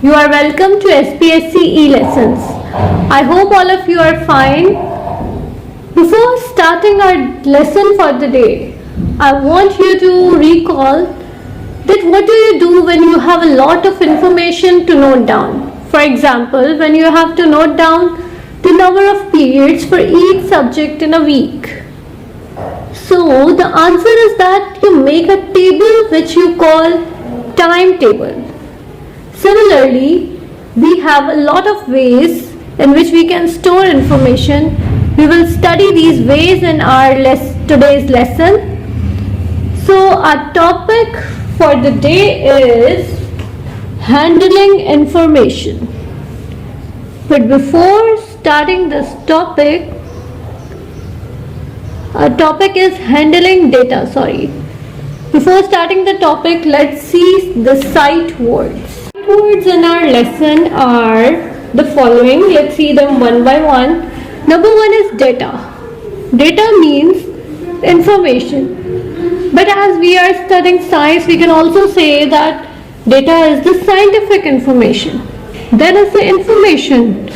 You are welcome to SPSC e-lessons. I hope all of you are fine. Before starting our lesson for the day, I want you to recall that what do you do when you have a lot of information to note down. For example, when you have to note down the number of periods for each subject in a week. So the answer is that you make a table which you call timetable. Similarly, we have a lot of ways in which we can store information. We will study these ways in our today's lesson. So our topic for the day is handling information. But before starting this topic, our topic is handling data, Before starting the topic, let's see the sight words. Sight words in our lesson are the following. Let's see them one by one. Number one is data. Data means information. But as we are studying science, we can also say that data is the scientific information. Then is the information.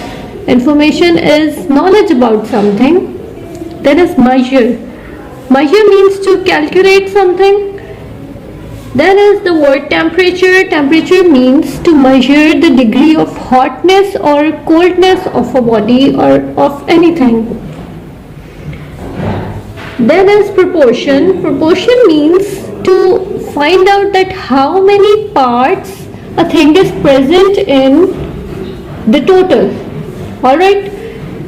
Information is knowledge about something. Then is measure. Measure means to calculate something. Then is the word temperature. Temperature means to measure the degree of hotness or coldness of a body or of anything. Then is proportion. Proportion means to find out that how many parts a thing is present in the total. Alright.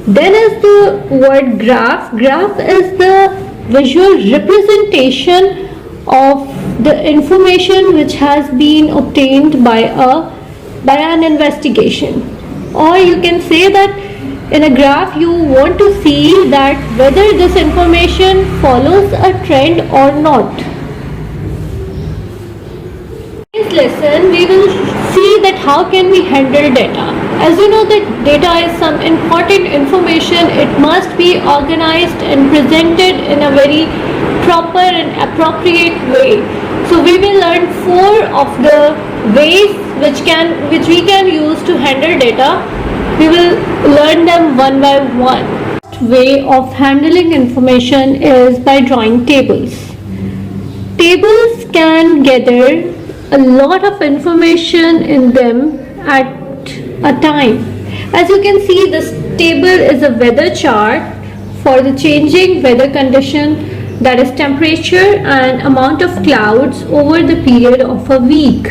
Then is the word graph. Graph is the visual representation of the information which has been obtained by an investigation. Or you can say that in a graph you want to see that whether this information follows a trend or not. In this lesson we will see that how can we handle data. As you know that data is some important information, it must be organized and presented in a very proper and appropriate way. So we will learn 4 of the ways which we can use to handle data. We will learn them one by one. The first way of handling information is by drawing tables. Tables can gather a lot of information in them at a time. As you can see, this table is a weather chart for the changing weather condition, that is temperature and amount of clouds over the period of a week.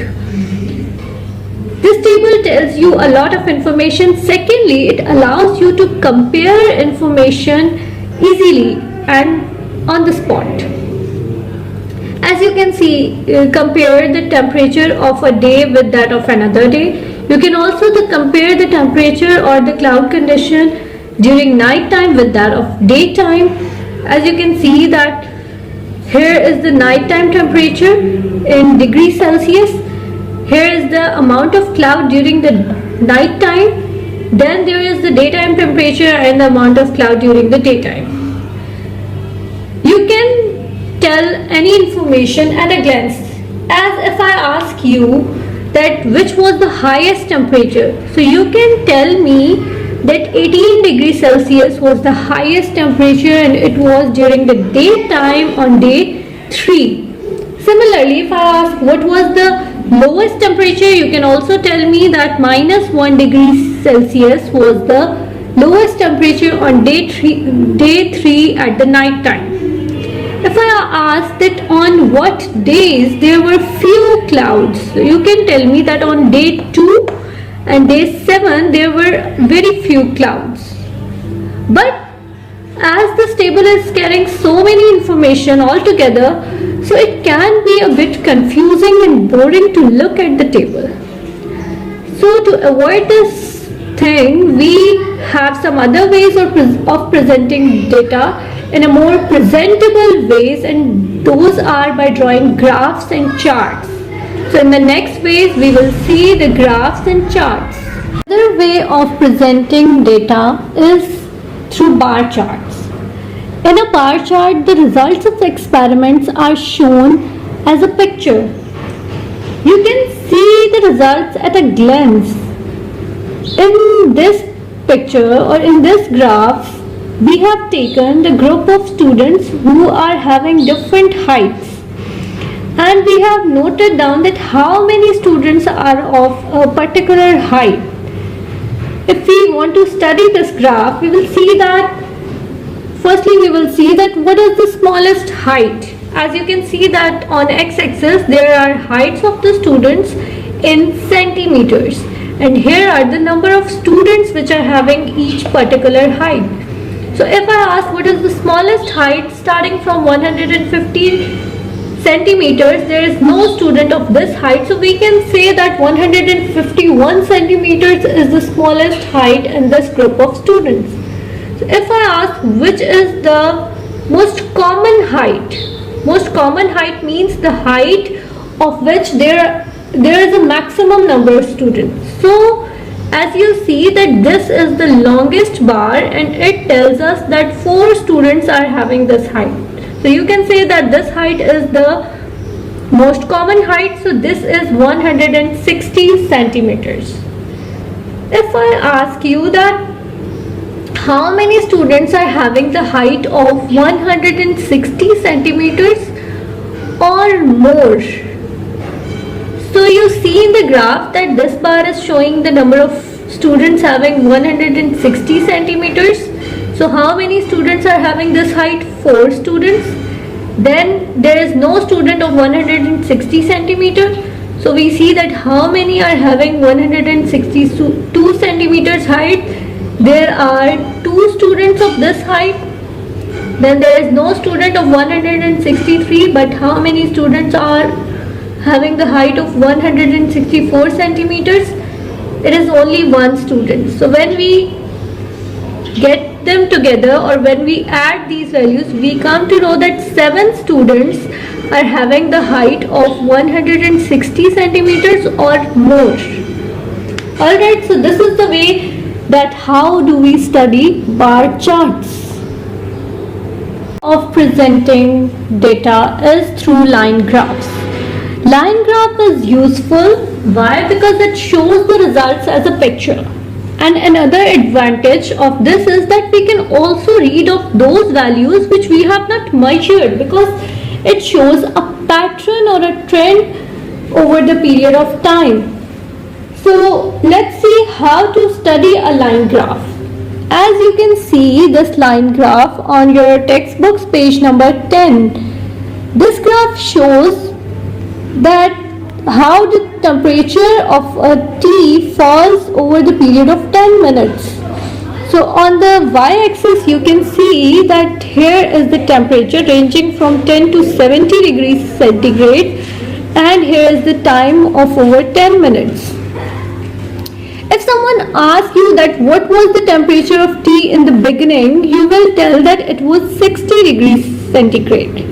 This table tells you a lot of information. Secondly, it allows you to compare information easily and on the spot. As you can see, compare the temperature of a day with that of another day. You can also compare the temperature or the cloud condition during night time with that of daytime. As you can see that here is the nighttime temperature in degrees Celsius. Here is the amount of cloud during the night time. Then there is the daytime temperature and the amount of cloud during the daytime. You can tell any information at a glance. As if I ask you that which was the highest temperature. So you can tell me that 18 degrees Celsius was the highest temperature and it was during the daytime on day 3. Similarly, if I ask what was the lowest temperature, you can also tell me that -1 degree Celsius was the lowest temperature on day 3 at the night time. If I ask that on what days there were few clouds, so you can tell me that on day 2 and day 7 there were very few clouds. But as this table is carrying so many information all together, so it can be a bit confusing and boring to look at the table. So to avoid this thing, we have some other ways of presenting data in a more presentable ways, and those are by drawing graphs and charts. So in the next ways we will see the graphs and charts. Another way of presenting data is through bar charts. In a bar chart, the results of the experiments are shown as a picture. You can see the the results at a glance. In this picture or in this graph, we have taken the group of students who are having different heights, and we have noted down that how many students are of a particular height. If we want to study this graph, we will see that firstly we will see that what is the smallest height. As you can see that on x-axis there are heights of the students in centimeters, and here are the number of students which are having each particular height. So if I ask what is the smallest height starting from 150 centimeters, there is no student of this height, so we can say that 151 centimeters is the smallest height in this group of students. So if I ask which is the most common height means the height of which there is a maximum number of students. So as you see that this is the longest bar and it tells us that 4 students are having this height. So you can say that this height is the most common height. So this is 160 centimeters. If I ask you that how many students are having the height of 160 centimeters or more, so you see in the graph that this bar is showing the number of students having 160 centimeters. So how many students are having this height? 4 students. Then there is no student of 160 centimeters. So we see that how many are having 162 centimeters height? There are 2 students of this height. Then there is no student of 163, but how many students are having the height of 164 centimeters? It is only 1 student. So when we get them together or when we add these values, we come to know that 7 students are having the height of 160 centimeters or more. Alright, so this is the way that how do we study bar charts. Of presenting data is through line graphs. Line graph is useful. Why? Because it shows the results as a picture. And another advantage of this is that we can also read of those values which we have not measured, because it shows a pattern or a trend over the period of time. So let's see how to study a line graph. As you can see this line graph on your textbook's page number 10, this graph shows that how the temperature of a tea falls over the period of 10 minutes. So on the y-axis you can see that here is the temperature ranging from 10 to 70 degrees centigrade, and here is the time of over 10 minutes. If someone asks you that what was the temperature of tea in the beginning, you will tell that it was 60 degrees centigrade.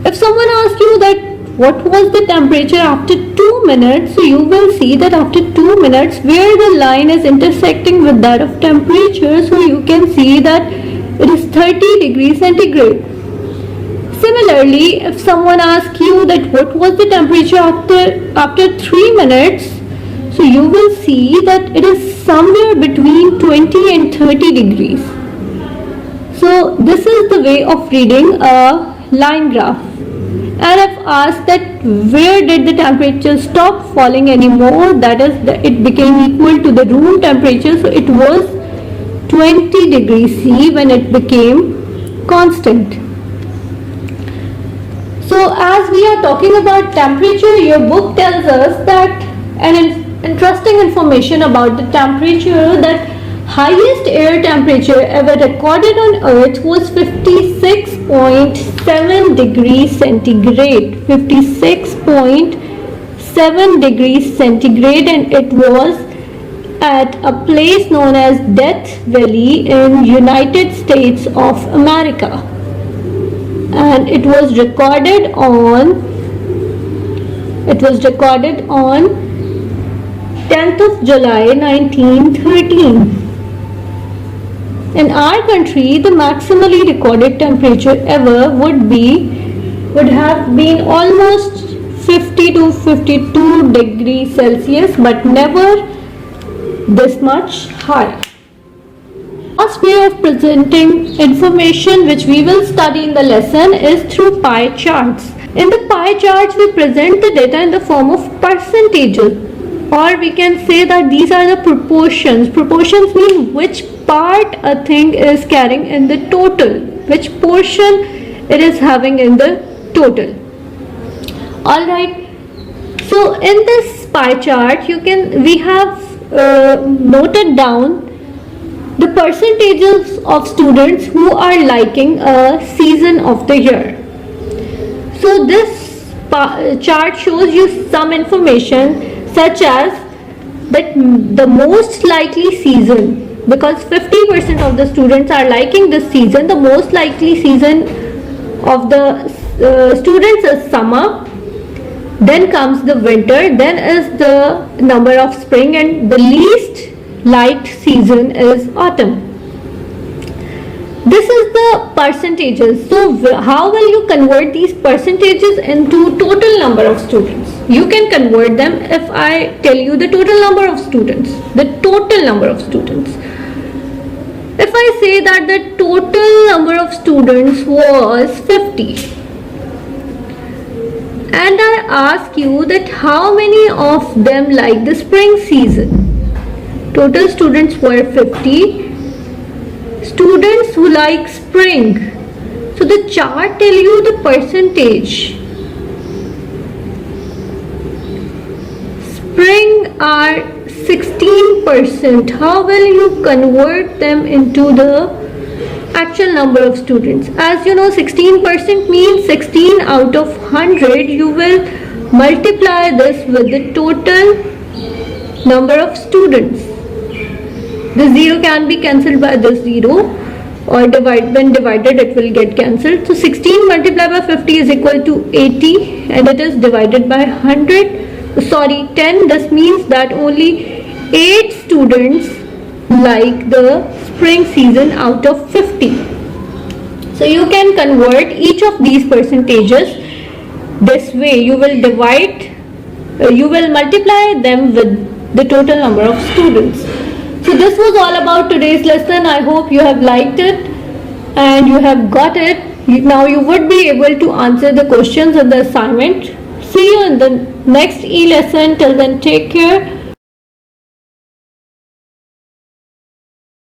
If someone asks you that what was the temperature after 2 minutes, so you will see that after 2 minutes where the line is intersecting with that of temperature, so you can see that it is 30 degrees centigrade. Similarly, if someone asks you that what was the temperature after 3 minutes, so you will see that it is somewhere between 20 and 30 degrees. So this is the way of reading a line graph. And if asked that where did the temperature stop falling anymore, that is, it became equal to the room temperature, so it was 20 degrees C when it became constant. So as we are talking about temperature, your book tells us that an interesting information about the temperature, that highest air temperature ever recorded on earth was 56.7 degrees centigrade. 56.7 degrees centigrade, and it was at a place known as Death Valley in United States of America, and it was recorded on 10th of July 1913. In our country, the maximally recorded temperature ever would have been almost 50 to 52 degrees Celsius, but never this much high. Last way of presenting information which we will study in the lesson is through pie charts. In the pie charts, we present the data in the form of percentages, or we can say that these are the proportions. Proportions mean which part a thing is carrying in the total, which portion it is having in the total. Alright, so in this pie chart we have noted down the percentages of students who are liking a season of the year. So this chart shows you some information such as that the most likely season, because 50% of the students are liking this season, the most likely season of the students is summer, then comes the winter, then is the number of spring, and the least liked season is autumn. This is the percentages. So how will you convert these percentages into total number of students? You can convert them if I tell you the total number of students. The total number of students. If I say that the total number of students was 50, and I ask you that how many of them like the spring season. Total students were 50. Students who like spring. So the chart tell you the percentage. Spring are 16%. How will you convert them into the actual number of students? As you know, 16% means 16 out of 100. You will multiply this with the total number of students. The 0 can be cancelled by this 0, or when divided it will get cancelled. So 16 multiplied by 50 is equal to 80, and it is divided by 10. This means that only 8 students like the spring season out of 50. So you can convert each of these percentages this way. You will multiply them with the total number of students. So this was all about today's lesson. I hope you have liked it and you have got it. Now you would be able to answer the questions in the assignment. See you in the next e-lesson. Till then, take care.